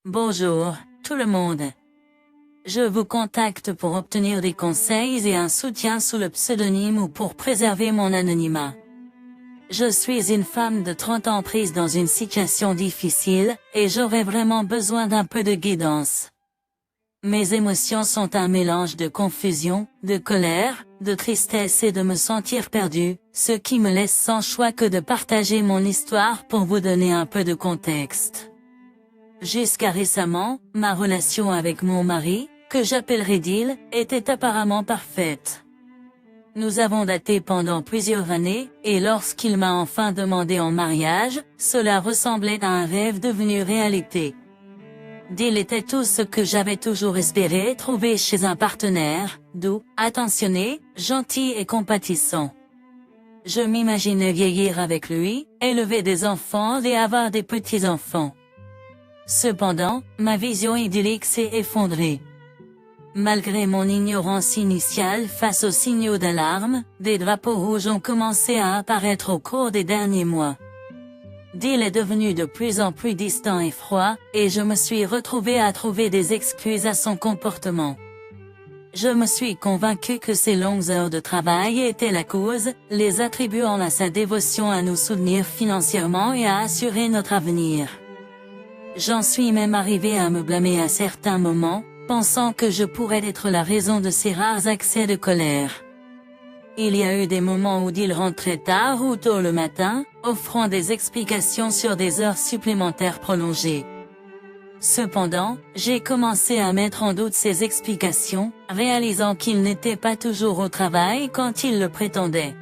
Bonjour, tout le monde. Je vous contacte pour obtenir des conseils et un soutien sous le pseudonyme ou pour préserver mon anonymat. Je suis une femme de 30 ans prise dans une situation difficile, et j'aurais vraiment besoin d'un peu de guidance. Mes émotions sont un mélange de confusion, de colère, de tristesse et de me sentir perdue, ce qui me laisse sans choix que de partager mon histoire pour vous donner un peu de contexte. Jusqu'à récemment, ma relation avec mon mari, que j'appellerai Dil, était apparemment parfaite. Nous avons daté pendant plusieurs années, et lorsqu'il m'a enfin demandé en mariage, cela ressemblait à un rêve devenu réalité. Dil était tout ce que j'avais toujours espéré trouver chez un partenaire, doux, attentionné, gentil et compatissant. Je m'imaginais vieillir avec lui, élever des enfants et avoir des petits-enfants. Cependant, ma vision idyllique s'est effondrée. Malgré mon ignorance initiale face aux signaux d'alarme, des drapeaux rouges ont commencé à apparaître au cours des derniers mois. Dil est devenu de plus en plus distant et froid, et je me suis retrouvée à trouver des excuses à son comportement. Je me suis convaincue que ses longues heures de travail étaient la cause, les attribuant à sa dévotion à nous soutenir financièrement et à assurer notre avenir. J'en suis même arrivée à me blâmer à certains moments, pensant que je pourrais être la raison de ces rares accès de colère. Il y a eu des moments où Dil rentrait tard ou tôt le matin, offrant des explications sur des heures supplémentaires prolongées. Cependant, j'ai commencé à mettre en doute ces explications, réalisant qu'il n'était pas toujours au travail quand il le prétendait.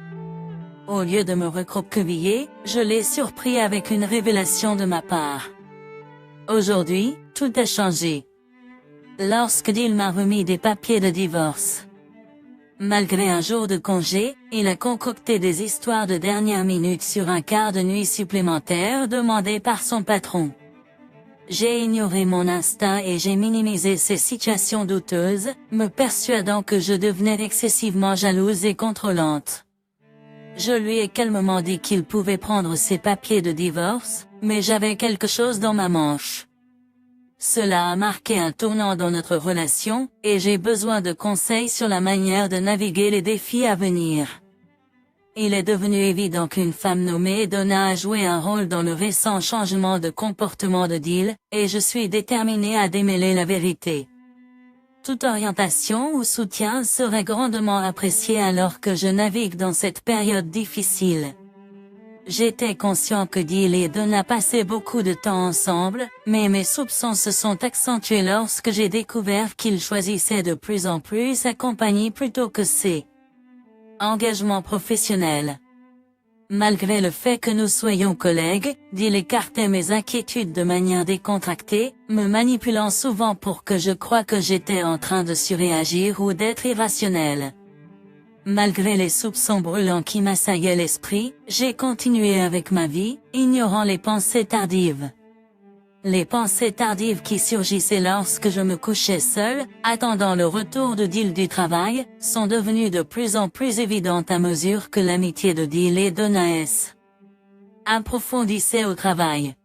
Au lieu de me recroqueviller, je l'ai surpris avec une révélation de ma part. Aujourd'hui, tout a changé. Lorsque Dil m'a remis des papiers de divorce. Malgré un jour de congé, il a concocté des histoires de dernière minute sur un quart de nuit supplémentaire demandé par son patron. J'ai ignoré mon instinct et j'ai minimisé ces situations douteuses, me persuadant que je devenais excessivement jalouse et contrôlante. Je lui ai calmement dit qu'il pouvait prendre ses papiers de divorce, mais j'avais quelque chose dans ma manche. Cela a marqué un tournant dans notre relation, et j'ai besoin de conseils sur la manière de naviguer les défis à venir. Il est devenu évident qu'une femme nommée Donna a joué un rôle dans le récent changement de comportement de Dil, et je suis déterminée à démêler la vérité. Toute orientation ou soutien serait grandement apprécié alors que je navigue dans cette période difficile. J'étais conscient que Dil et Donna passaient beaucoup de temps ensemble, mais mes soupçons se sont accentués lorsque j'ai découvert qu'ils choisissaient de plus en plus sa compagnie plutôt que ses engagements professionnels. Malgré le fait que nous soyons collègues, Dil écartait mes inquiétudes de manière décontractée, me manipulant souvent pour que je croie que j'étais en train de surréagir ou d'être irrationnelle. Malgré les soupçons brûlants qui m'assaillaient l'esprit, j'ai continué avec ma vie, ignorant les pensées tardives. Les pensées tardives qui surgissaient lorsque je me couchais seule, attendant le retour de Dil du travail, sont devenues de plus en plus évidentes à mesure que l'amitié de Dil et Donna approfondissait au travail.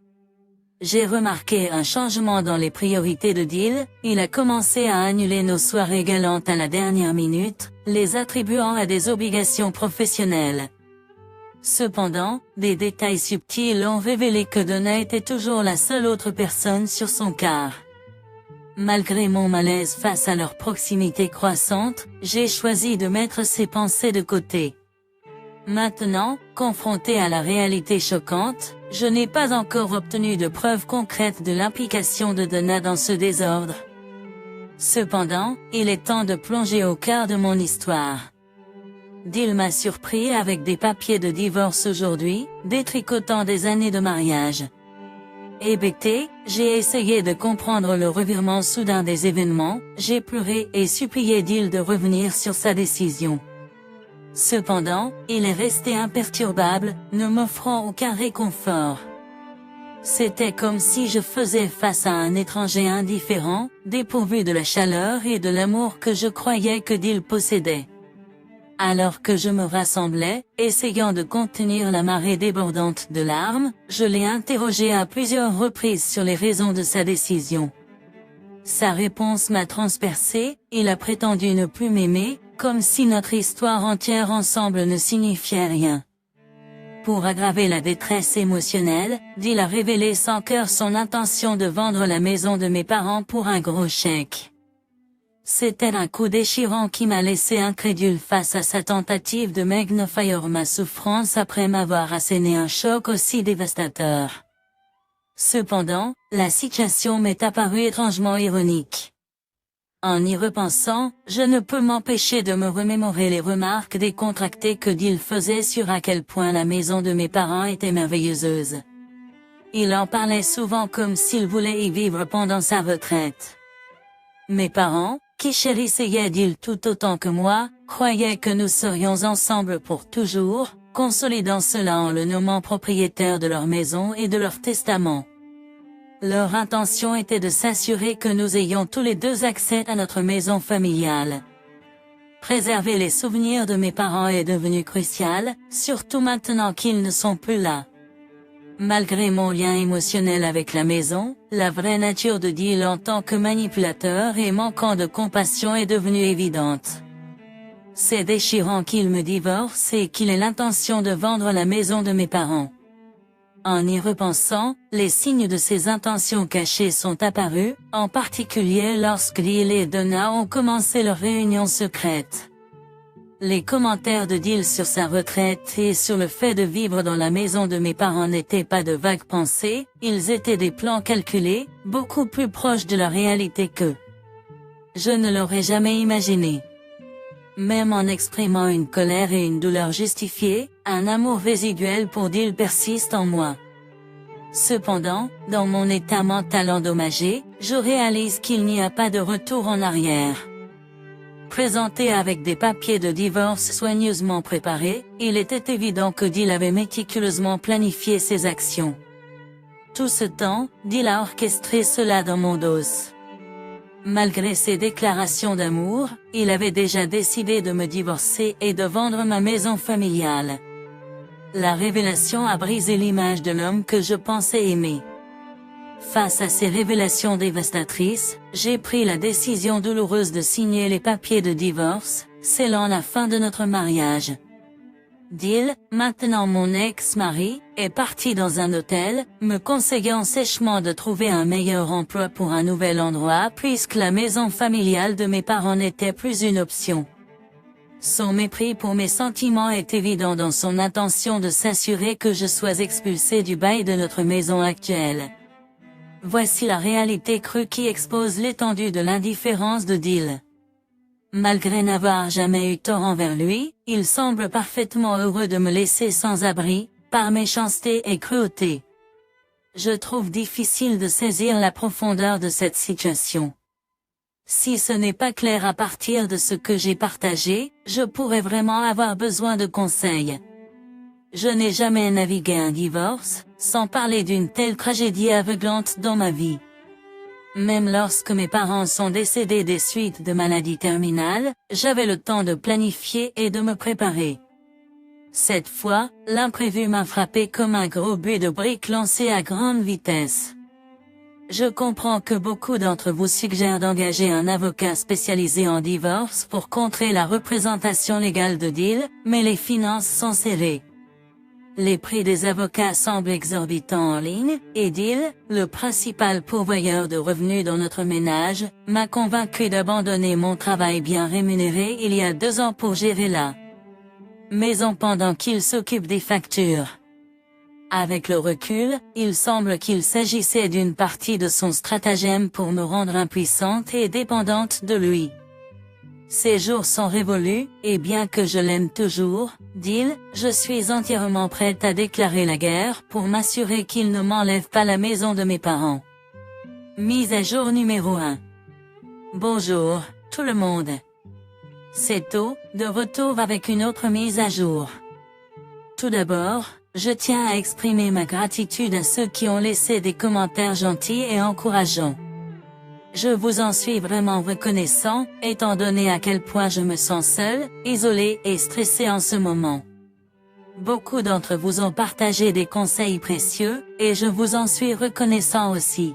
J'ai remarqué un changement dans les priorités de Dil, il a commencé à annuler nos soirées galantes à la dernière minute, les attribuant à des obligations professionnelles. Cependant, des détails subtils ont révélé que Donna était toujours la seule autre personne sur son quart. Malgré mon malaise face à leur proximité croissante, j'ai choisi de mettre ces pensées de côté. Maintenant, confronté à la réalité choquante, je n'ai pas encore obtenu de preuves concrètes de l'implication de Donna dans ce désordre. Cependant, il est temps de plonger au cœur de mon histoire. Dil m'a surpris avec des papiers de divorce aujourd'hui, détricotant des années de mariage. Hébété, j'ai essayé de comprendre le revirement soudain des événements, j'ai pleuré et supplié Dil de revenir sur sa décision. Cependant, il est resté imperturbable, ne m'offrant aucun réconfort. C'était comme si je faisais face à un étranger indifférent, dépourvu de la chaleur et de l'amour que je croyais que Dil possédait. Alors que je me rassemblais, essayant de contenir la marée débordante de larmes, je l'ai interrogé à plusieurs reprises sur les raisons de sa décision. Sa réponse m'a transpercé, il a prétendu ne plus m'aimer, comme si notre histoire entière ensemble ne signifiait rien. Pour aggraver la détresse émotionnelle, Dill a révélé sans cœur son intention de vendre la maison de mes parents pour un gros chèque. C'était un coup déchirant qui m'a laissé incrédule face à sa tentative de magnifier ma souffrance après m'avoir asséné un choc aussi dévastateur. Cependant, la situation m'est apparue étrangement ironique. En y repensant, je ne peux m'empêcher de me remémorer les remarques décontractées que Dill faisait sur à quel point la maison de mes parents était merveilleuse. Il en parlait souvent comme s'il voulait y vivre pendant sa retraite. Mes parents, qui chérissaient Dill tout autant que moi, croyaient que nous serions ensemble pour toujours, consolidant cela en le nommant propriétaire de leur maison et de leur testament. Leur intention était de s'assurer que nous ayons tous les deux accès à notre maison familiale. Préserver les souvenirs de mes parents est devenu crucial, surtout maintenant qu'ils ne sont plus là. Malgré mon lien émotionnel avec la maison, la vraie nature de Dill en tant que manipulateur et manquant de compassion est devenue évidente. C'est déchirant qu'il me divorce et qu'il ait l'intention de vendre la maison de mes parents. En y repensant, les signes de ses intentions cachées sont apparus, en particulier lorsque Dill et Donna ont commencé leur réunion secrète. Les commentaires de Dill sur sa retraite et sur le fait de vivre dans la maison de mes parents n'étaient pas de vagues pensées, ils étaient des plans calculés, beaucoup plus proches de la réalité que je ne l'aurais jamais imaginé. Même en exprimant une colère et une douleur justifiées, un amour résiduel pour Dill persiste en moi. Cependant, dans mon état mental endommagé, je réalise qu'il n'y a pas de retour en arrière. Présenté avec des papiers de divorce soigneusement préparés, il était évident que Dill avait méticuleusement planifié ses actions. Tout ce temps, Dill a orchestré cela dans mon dos. Malgré ses déclarations d'amour, il avait déjà décidé de me divorcer et de vendre ma maison familiale. La révélation a brisé l'image de l'homme que je pensais aimer. Face à ces révélations dévastatrices, j'ai pris la décision douloureuse de signer les papiers de divorce, scellant la fin de notre mariage. Dill, maintenant mon ex-mari, est parti dans un hôtel, me conseillant sèchement de trouver un meilleur emploi pour un nouvel endroit puisque la maison familiale de mes parents n'était plus une option. Son mépris pour mes sentiments est évident dans son intention de s'assurer que je sois expulsé du bail de notre maison actuelle. Voici la réalité crue qui expose l'étendue de l'indifférence de Dill. Malgré n'avoir jamais eu tort envers lui, il semble parfaitement heureux de me laisser sans abri, par méchanceté et cruauté. Je trouve difficile de saisir la profondeur de cette situation. Si ce n'est pas clair à partir de ce que j'ai partagé, je pourrais vraiment avoir besoin de conseils. Je n'ai jamais navigué un divorce, sans parler d'une telle tragédie aveuglante dans ma vie. Même lorsque mes parents sont décédés des suites de maladies terminales, j'avais le temps de planifier et de me préparer. Cette fois, l'imprévu m'a frappé comme un gros but de briques lancé à grande vitesse. Je comprends que beaucoup d'entre vous suggèrent d'engager un avocat spécialisé en divorce pour contrer la représentation légale de Dill, mais les finances sont serrées. Les prix des avocats semblent exorbitants en ligne, et Dill, le principal pourvoyeur de revenus dans notre ménage, m'a convaincu d'abandonner mon travail bien rémunéré il y a 2 ans pour gérer la maison pendant qu'il s'occupe des factures. Avec le recul, il semble qu'il s'agissait d'une partie de son stratagème pour me rendre impuissante et dépendante de lui. Ces jours sont révolus, et bien que je l'aime toujours, Dill, je suis entièrement prête à déclarer la guerre pour m'assurer qu'il ne m'enlève pas la maison de mes parents. Mise à jour numéro 1. Bonjour, tout le monde. C'est To, de retour avec une autre mise à jour. Tout d'abord, je tiens à exprimer ma gratitude à ceux qui ont laissé des commentaires gentils et encourageants. Je vous en suis vraiment reconnaissant, étant donné à quel point je me sens seul, isolé et stressé en ce moment. Beaucoup d'entre vous ont partagé des conseils précieux, et je vous en suis reconnaissant aussi.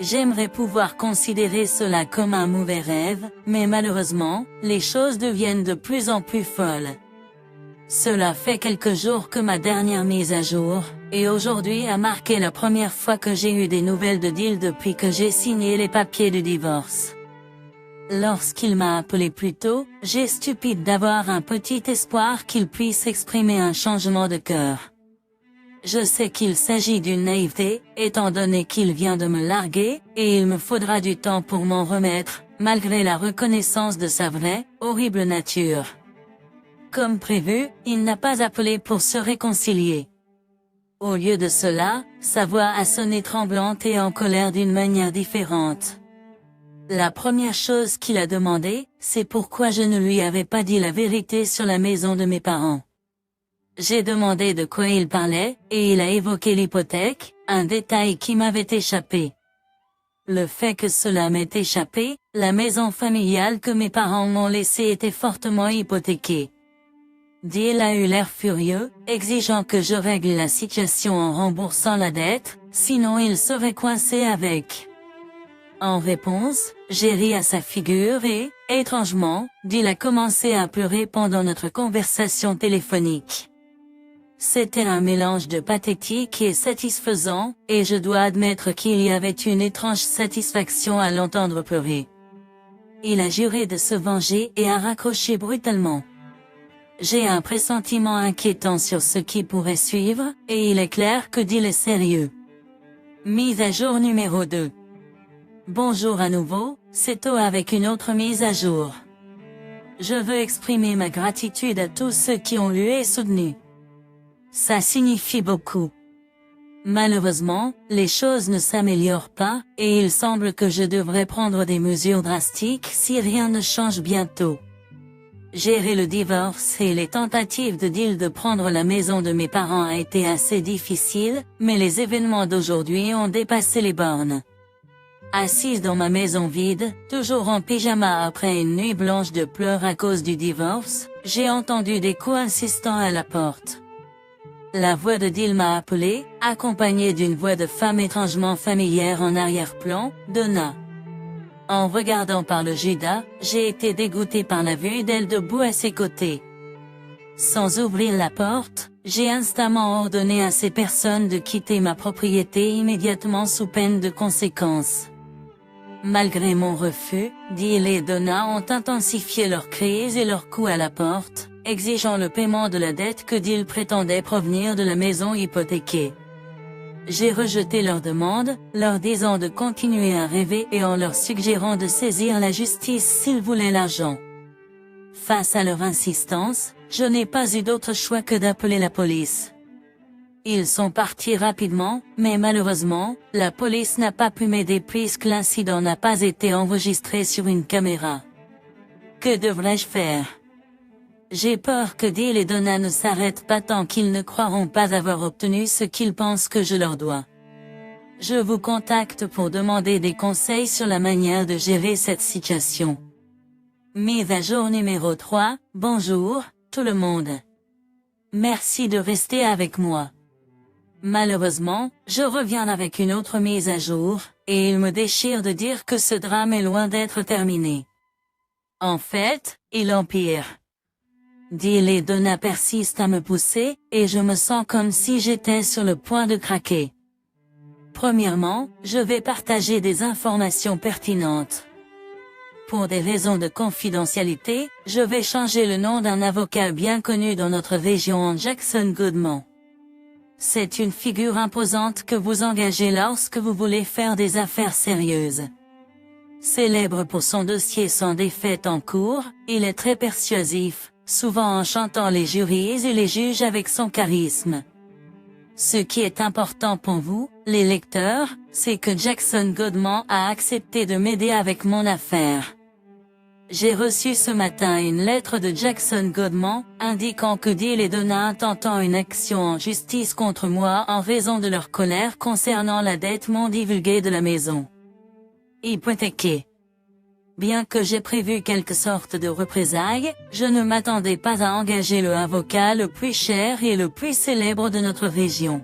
J'aimerais pouvoir considérer cela comme un mauvais rêve, mais malheureusement, les choses deviennent de plus en plus folles. Cela fait quelques jours que ma dernière mise à jour, et aujourd'hui a marqué la première fois que j'ai eu des nouvelles de Deal depuis que j'ai signé les papiers du divorce. Lorsqu'il m'a appelé plus tôt, j'ai stupide d'avoir un petit espoir qu'il puisse exprimer un changement de cœur. Je sais qu'il s'agit d'une naïveté, étant donné qu'il vient de me larguer, et il me faudra du temps pour m'en remettre, malgré la reconnaissance de sa vraie, horrible nature. Comme prévu, il n'a pas appelé pour se réconcilier. Au lieu de cela, sa voix a sonné tremblante et en colère d'une manière différente. La première chose qu'il a demandé, c'est pourquoi je ne lui avais pas dit la vérité sur la maison de mes parents. J'ai demandé de quoi il parlait, et il a évoqué l'hypothèque, un détail qui m'avait échappé. Le fait que cela m'ait échappé, la maison familiale que mes parents m'ont laissée était fortement hypothéquée. Deal a eu l'air furieux, exigeant que je règle la situation en remboursant la dette, sinon il serait coincé avec. En réponse, j'ai ri à sa figure et, étrangement, Deal a commencé à pleurer pendant notre conversation téléphonique. C'était un mélange de pathétique et satisfaisant, et je dois admettre qu'il y avait une étrange satisfaction à l'entendre pleurer. Il a juré de se venger et a raccroché brutalement. J'ai un pressentiment inquiétant sur ce qui pourrait suivre, et il est clair que Deal est sérieux. Mise à jour numéro 2. Bonjour à nouveau, c'est To avec une autre mise à jour. Je veux exprimer ma gratitude à tous ceux qui ont lu et soutenu. Ça signifie beaucoup. Malheureusement, les choses ne s'améliorent pas, et il semble que je devrais prendre des mesures drastiques si rien ne change bientôt. Gérer le divorce et les tentatives de Deal de prendre la maison de mes parents a été assez difficile, mais les événements d'aujourd'hui ont dépassé les bornes. Assise dans ma maison vide, toujours en pyjama après une nuit blanche de pleurs à cause du divorce, j'ai entendu des coups insistants à la porte. La voix de Deal m'a appelé, accompagnée d'une voix de femme étrangement familière en arrière-plan, Donna. En regardant par le Judas, j'ai été dégoûté par la vue d'elle debout à ses côtés. Sans ouvrir la porte, j'ai instamment ordonné à ces personnes de quitter ma propriété immédiatement sous peine de conséquences. Malgré mon refus, Deal et Donna ont intensifié leurs cris et leurs coups à la porte, exigeant le paiement de la dette que Deal prétendait provenir de la maison hypothéquée. J'ai rejeté leur demande, leur disant de continuer à rêver et en leur suggérant de saisir la justice s'ils voulaient l'argent. Face à leur insistance, je n'ai pas eu d'autre choix que d'appeler la police. Ils sont partis rapidement, mais malheureusement, la police n'a pas pu m'aider puisque l'incident n'a pas été enregistré sur une caméra. Que devrais-je faire? J'ai peur que Deal et Donna ne s'arrêtent pas tant qu'ils ne croiront pas avoir obtenu ce qu'ils pensent que je leur dois. Je vous contacte pour demander des conseils sur la manière de gérer cette situation. Mise à jour numéro 3, bonjour, tout le monde. Merci de rester avec moi. Malheureusement, je reviens avec une autre mise à jour, et il me déchire de dire que ce drame est loin d'être terminé. En fait, il empire. Deal et Donna persistent à me pousser, et je me sens comme si j'étais sur le point de craquer. Premièrement, je vais partager des informations pertinentes. Pour des raisons de confidentialité, je vais changer le nom d'un avocat bien connu dans notre région en Jackson Goodman. C'est une figure imposante que vous engagez lorsque vous voulez faire des affaires sérieuses. Célèbre pour son dossier sans défaite en cours, il est très persuasif, souvent enchantant les jurys et les juges avec son charisme. Ce qui est important pour vous, les lecteurs, c'est que Jackson Goodman a accepté de m'aider avec mon affaire. J'ai reçu ce matin une lettre de Jackson Goodman, indiquant que Deal et Donna intentent une action en justice contre moi en raison de leur colère concernant la dette non divulguée de la maison. hypothéqué. Bien que j'ai prévu quelque sorte de représailles, je ne m'attendais pas à engager le avocat le plus cher et le plus célèbre de notre région.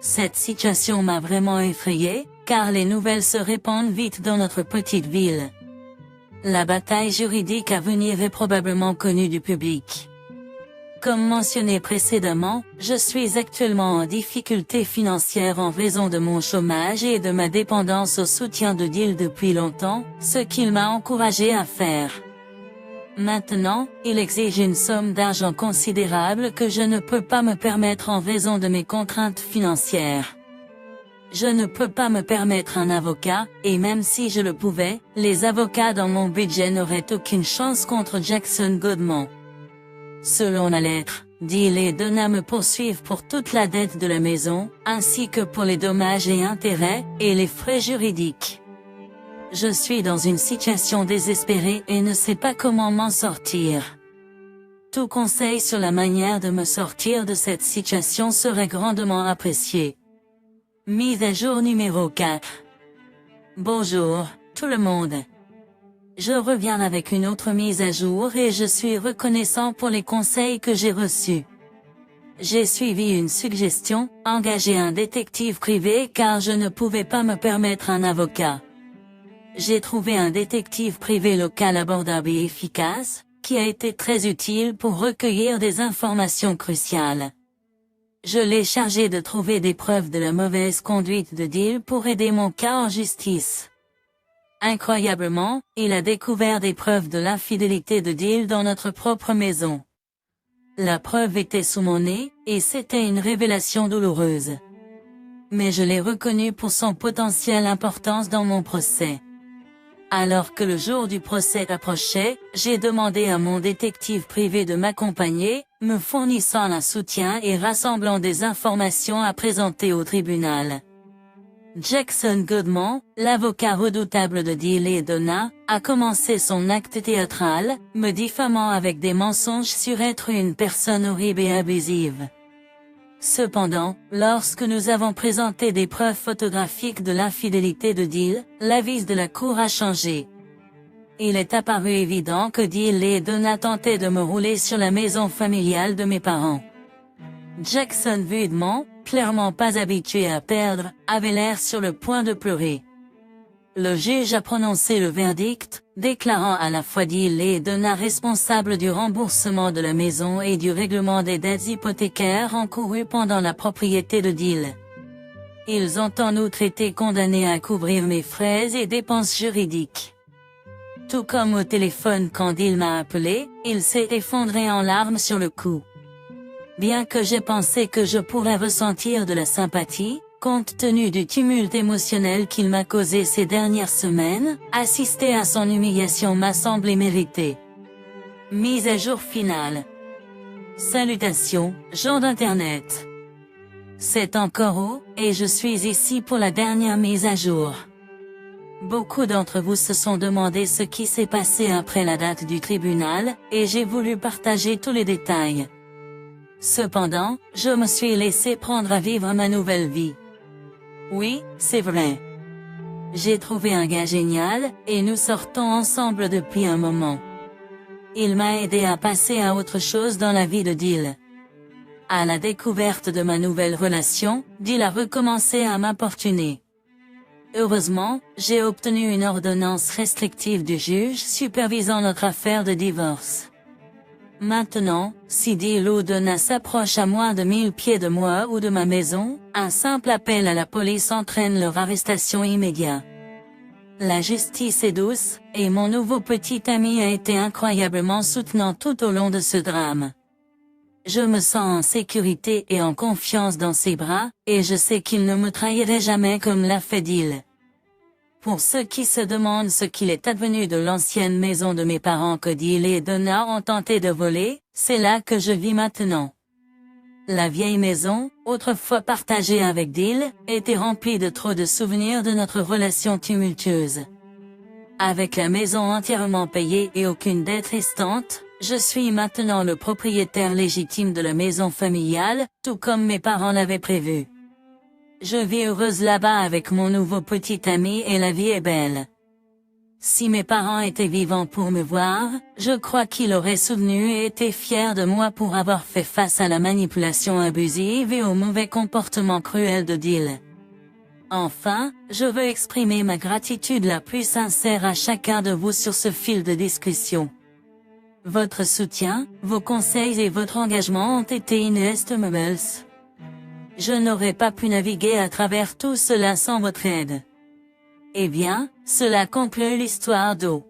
Cette situation m'a vraiment effrayé, car les nouvelles se répandent vite dans notre petite ville. La bataille juridique à venir est probablement connue du public. Comme mentionné précédemment, je suis actuellement en difficulté financière en raison de mon chômage et de ma dépendance au soutien de Deal depuis longtemps, ce qu'il m'a encouragé à faire. Maintenant, il exige une somme d'argent considérable que je ne peux pas me permettre en raison de mes contraintes financières. Je ne peux pas me permettre un avocat, et même si je le pouvais, les avocats dans mon budget n'auraient aucune chance contre Jackson Goodman. Selon la lettre, Deal et Donna me poursuivent pour toute la dette de la maison, ainsi que pour les dommages et intérêts, et les frais juridiques. Je suis dans une situation désespérée et ne sais pas comment m'en sortir. Tout conseil sur la manière de me sortir de cette situation serait grandement apprécié. Mise à jour numéro 4. Bonjour, tout le monde. Je reviens avec une autre mise à jour et je suis reconnaissant pour les conseils que j'ai reçus. J'ai suivi une suggestion, engager un détective privé car je ne pouvais pas me permettre un avocat. J'ai trouvé un détective privé local abordable et efficace, qui a été très utile pour recueillir des informations cruciales. Je l'ai chargé de trouver des preuves de la mauvaise conduite de Deal pour aider mon cas en justice. Incroyablement, il a découvert des preuves de l'infidélité de Deal dans notre propre maison. La preuve était sous mon nez, et c'était une révélation douloureuse. Mais je l'ai reconnu pour son potentiel importance dans mon procès. Alors que le jour du procès approchait, j'ai demandé à mon détective privé de m'accompagner, me fournissant un soutien et rassemblant des informations à présenter au tribunal. Jackson Goodman, l'avocat redoutable de Deal et Donna, a commencé son acte théâtral, me diffamant avec des mensonges sur être une personne horrible et abusive. Cependant, lorsque nous avons présenté des preuves photographiques de l'infidélité de Deal, l'avis de la cour a changé. Il est apparu évident que Deal et Donna tentaient de me rouler sur la maison familiale de mes parents. Jackson Goodman, clairement pas habitué à perdre, avait l'air sur le point de pleurer. Le juge a prononcé le verdict, déclarant à la fois Deal et Donna responsables du remboursement de la maison et du règlement des dettes hypothécaires encourues pendant la propriété de Deal. Ils ont en outre été condamnés à couvrir mes frais et dépenses juridiques. Tout comme au téléphone quand Deal m'a appelé, il s'est effondré en larmes sur le coup. Bien que j'ai pensé que je pourrais ressentir de la sympathie, compte tenu du tumulte émotionnel qu'il m'a causé ces dernières semaines, assister à son humiliation m'a semblé mérité. Mise à jour finale. Salutations, gens d'internet. C'est encore haut, et je suis ici pour la dernière mise à jour. Beaucoup d'entre vous se sont demandé ce qui s'est passé après la date du tribunal, et j'ai voulu partager tous les détails. Cependant, je me suis laissé prendre à vivre ma nouvelle vie. Oui, c'est vrai. J'ai trouvé un gars génial, et nous sortons ensemble depuis un moment. Il m'a aidé à passer à autre chose dans la vie de Deal. À la découverte de ma nouvelle relation, Deal a recommencé à m'importuner. Heureusement, j'ai obtenu une ordonnance restrictive du juge supervisant notre affaire de divorce. Maintenant, si Deal ou Donna s'approche à moins de 1000 pieds de moi ou de ma maison, un simple appel à la police entraîne leur arrestation immédiate. La justice est douce, et mon nouveau petit ami a été incroyablement soutenant tout au long de ce drame. Je me sens en sécurité et en confiance dans ses bras, et je sais qu'il ne me trahirait jamais comme l'a fait Deal. Pour ceux qui se demandent ce qu'il est advenu de l'ancienne maison de mes parents que Deal et Donna ont tenté de voler, c'est là que je vis maintenant. La vieille maison, autrefois partagée avec Deal, était remplie de trop de souvenirs de notre relation tumultueuse. Avec la maison entièrement payée et aucune dette restante, je suis maintenant le propriétaire légitime de la maison familiale, tout comme mes parents l'avaient prévu. Je vis heureuse là-bas avec mon nouveau petit ami et la vie est belle. Si mes parents étaient vivants pour me voir, je crois qu'ils auraient soutenu et été fiers de moi pour avoir fait face à la manipulation abusive et au mauvais comportement cruel de Dill. Enfin, je veux exprimer ma gratitude la plus sincère à chacun de vous sur ce fil de discussion. Votre soutien, vos conseils et votre engagement ont été inestimables. Je n'aurais pas pu naviguer à travers tout cela sans votre aide. Eh bien, cela conclut l'histoire d'O.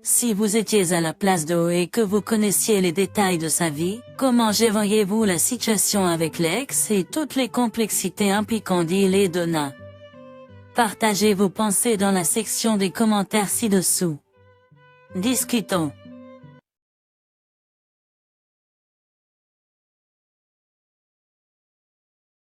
Si vous étiez à la place d'O et que vous connaissiez les détails de sa vie, comment gériez-vous la situation avec l'ex et toutes les complexités impliquant Dill et Donna? Partagez vos pensées dans la section des commentaires ci-dessous. Discutons.